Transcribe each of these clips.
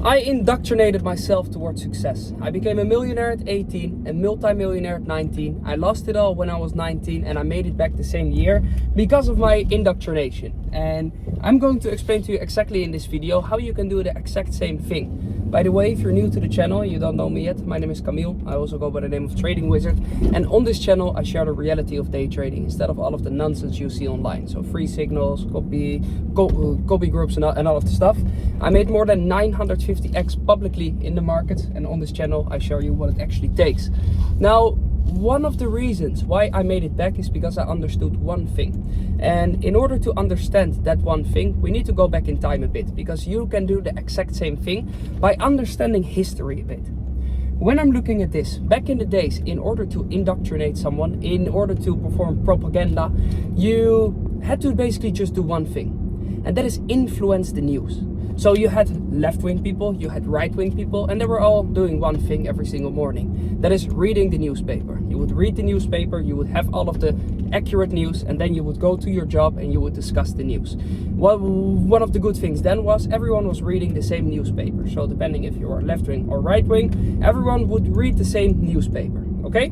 I indoctrinated myself towards success. I became a millionaire at 18, a multi-millionaire at 19. I lost it all when I was 19 and I made it back the same year because of my indoctrination. And I'm going to explain to you exactly in this video how you can do the exact same thing. By the way, if you're new to the channel, you don't know me yet, my name is Camille. I also go by the name of Trading Wizard. And on this channel, I share the reality of day trading instead of all of the nonsense you see online. So free signals, copy groups and all of the stuff. I made more than 950x publicly in the market. And on this channel, I show you what it actually takes. Now, one of the reasons why I made it back is because I understood one thing. And in order to understand that one thing, we need to go back in time a bit, because you can do the exact same thing by understanding history a bit. When I'm looking at this, back in the days, in order to indoctrinate someone, in order to perform propaganda, you had to basically just do one thing, and that is influence the news. So you had left-wing people, you had right-wing people, and they were all doing one thing every single morning. That is reading the newspaper. You would read the newspaper, you would have all of the accurate news, and then you would go to your job and you would discuss the news. Well, one of the good things then was everyone was reading the same newspaper. So depending if you are left-wing or right-wing, everyone would read the same newspaper, okay?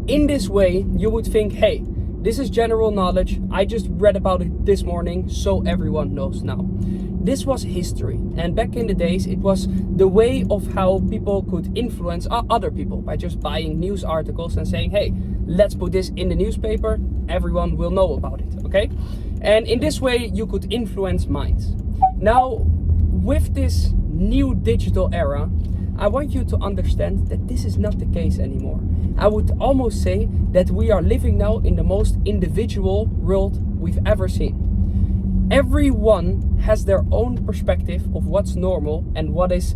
In this way, you would think, hey, this is general knowledge. I just read about it this morning, so everyone knows now. This was history, and back in the days, it was the way of how people could influence other people by just buying news articles and saying, hey, let's put this in the newspaper, everyone will know about it, okay? And in this way, you could influence minds. Now, with this new digital era, I want you to understand that this is not the case anymore. I would almost say that we are living now in the most individual world we've ever seen. Everyone has their own perspective of what's normal and what is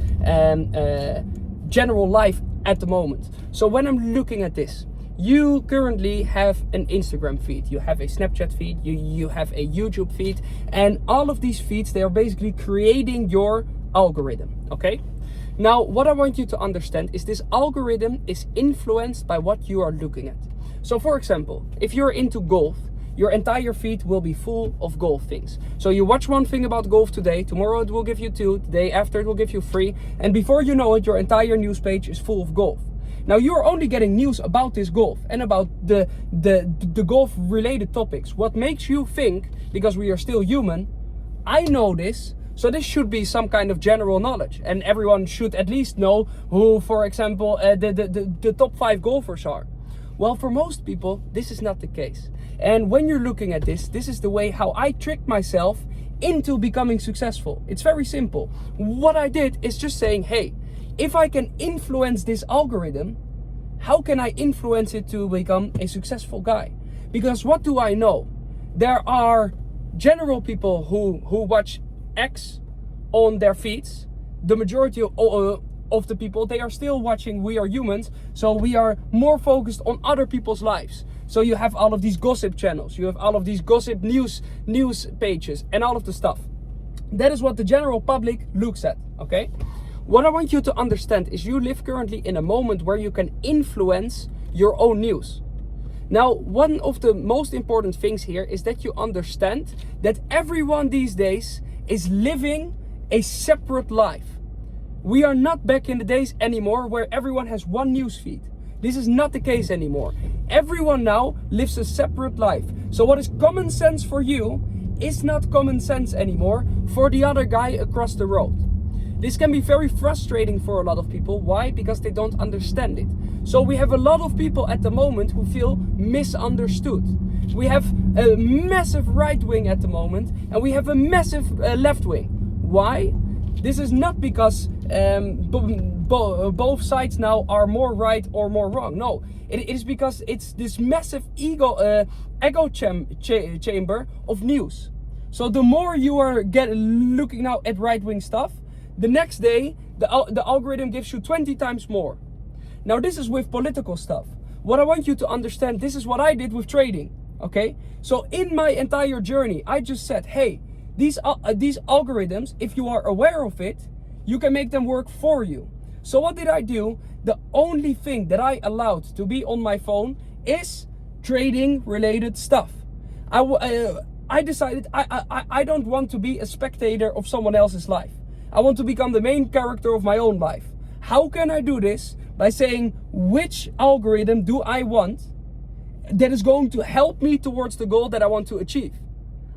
general life at the moment. So when I'm looking at this, you currently have an Instagram feed, you have a Snapchat feed, you have a YouTube feed, and all of these feeds, they are basically creating your algorithm, okay? Now, what I want you to understand is this algorithm is influenced by what you are looking at. So for example, if you're into golf, your entire feed will be full of golf things. So you watch one thing about golf today, tomorrow it will give you 2, the day after it will give you 3, and before you know it, your entire news page is full of golf. Now you're only getting news about this golf and about the golf related topics. What makes you think, because we are still human, I know this, so this should be some kind of general knowledge, and everyone should at least know who, for example, the top 5 golfers are. Well, for most people, this is not the case. And when you're looking at this, this is the way how I tricked myself into becoming successful. It's very simple. What I did is just saying, hey, if I can influence this algorithm, how can I influence it to become a successful guy? Because what do I know? There are general people who watch X on their feeds. The majority of the people, they are still watching We Are Humans, so we are more focused on other people's lives. So you have all of these gossip channels, you have all of these gossip news pages and all of the stuff. That is what the general public looks at, okay? What I want you to understand is you live currently in a moment where you can influence your own news. Now, one of the most important things here is that you understand that everyone these days is living a separate life. We are not back in the days anymore where everyone has one news feed. This is not the case anymore. Everyone now lives a separate life. So what is common sense for you is not common sense anymore for the other guy across the road. This can be very frustrating for a lot of people. Why? Because they don't understand it. So we have a lot of people at the moment who feel misunderstood. We have a massive right wing at the moment, and we have a massive left wing. Why? This is not because both sides now are more right or more wrong. No, it is because it's this massive echo chamber of news. So the more you are looking now at right-wing stuff, the next day the algorithm gives you 20 times more. Now this is with political stuff. What I want you to understand, this is what I did with trading, okay? So in my entire journey, I just said, hey, these algorithms, if you are aware of it, you can make them work for you. So what did I do? The only thing that I allowed to be on my phone is trading related stuff. I decided I don't want to be a spectator of someone else's life. I want to become the main character of my own life. How can I do this? By saying, which algorithm do I want that is going to help me towards the goal that I want to achieve?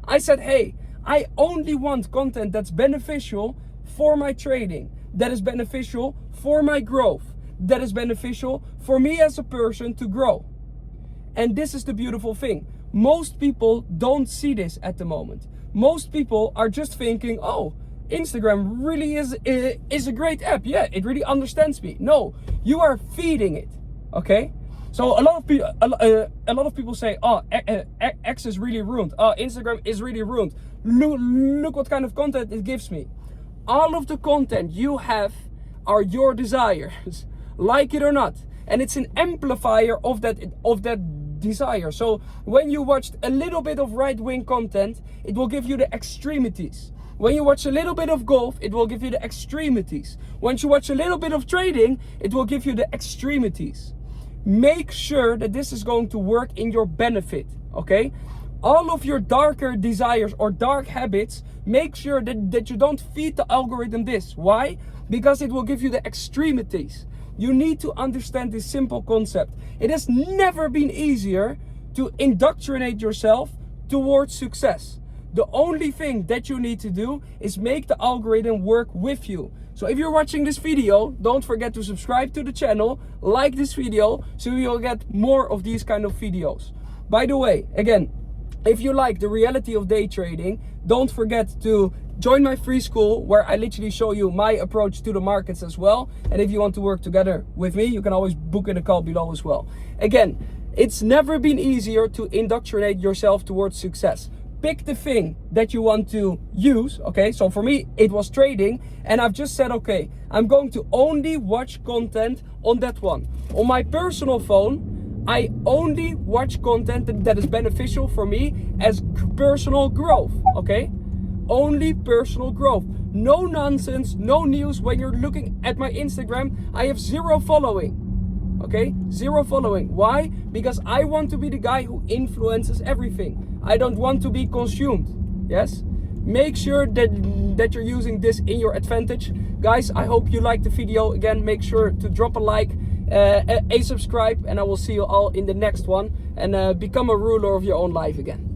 I said, hey, I only want content that's beneficial for my trading, that is beneficial for my growth, that is beneficial for me as a person to grow. And this is the beautiful thing. Most people don't see this at the moment. Most people are just thinking, oh, Instagram really is a great app. Yeah, it really understands me. No, you are feeding it, okay? So a lot of people say, oh, X is really ruined. Oh, Instagram is really ruined. Look what kind of content it gives me. All of the content you have are your desires, like it or not. And it's an amplifier of that desire. So when you watched a little bit of right-wing content, it will give you the extremities. When you watch a little bit of golf, it will give you the extremities. Once you watch a little bit of trading, it will give you the extremities. Make sure that this is going to work in your benefit, okay? All of your darker desires or dark habits, make sure that you don't feed the algorithm this. Why? Because it will give you the extremities. You need to understand this simple concept. It has never been easier to indoctrinate yourself towards success. The only thing that you need to do is make the algorithm work with you. So if you're watching this video, don't forget to subscribe to the channel, like this video, so you'll get more of these kind of videos. By the way, again, if you like the reality of day trading, don't forget to join my free school where I literally show you my approach to the markets as well. And if you want to work together with me, you can always book in a call below as well. Again, it's never been easier to indoctrinate yourself towards success. Pick the thing that you want to use, okay? So for me, it was trading, and I've just said, okay, I'm going to only watch content on that one. On my personal phone, I only watch content that is beneficial for me as personal growth, okay? Only personal growth. No nonsense, no news. When you're looking at my Instagram, I have 0 following. Okay, 0 following. Why? Because I want to be the guy who influences everything. I don't want to be consumed. Yes? Make sure that you're using this in your advantage. Guys, I hope you liked the video. Again, make sure to drop a like, a subscribe, and I will see you all in the next one. And become a ruler of your own life again.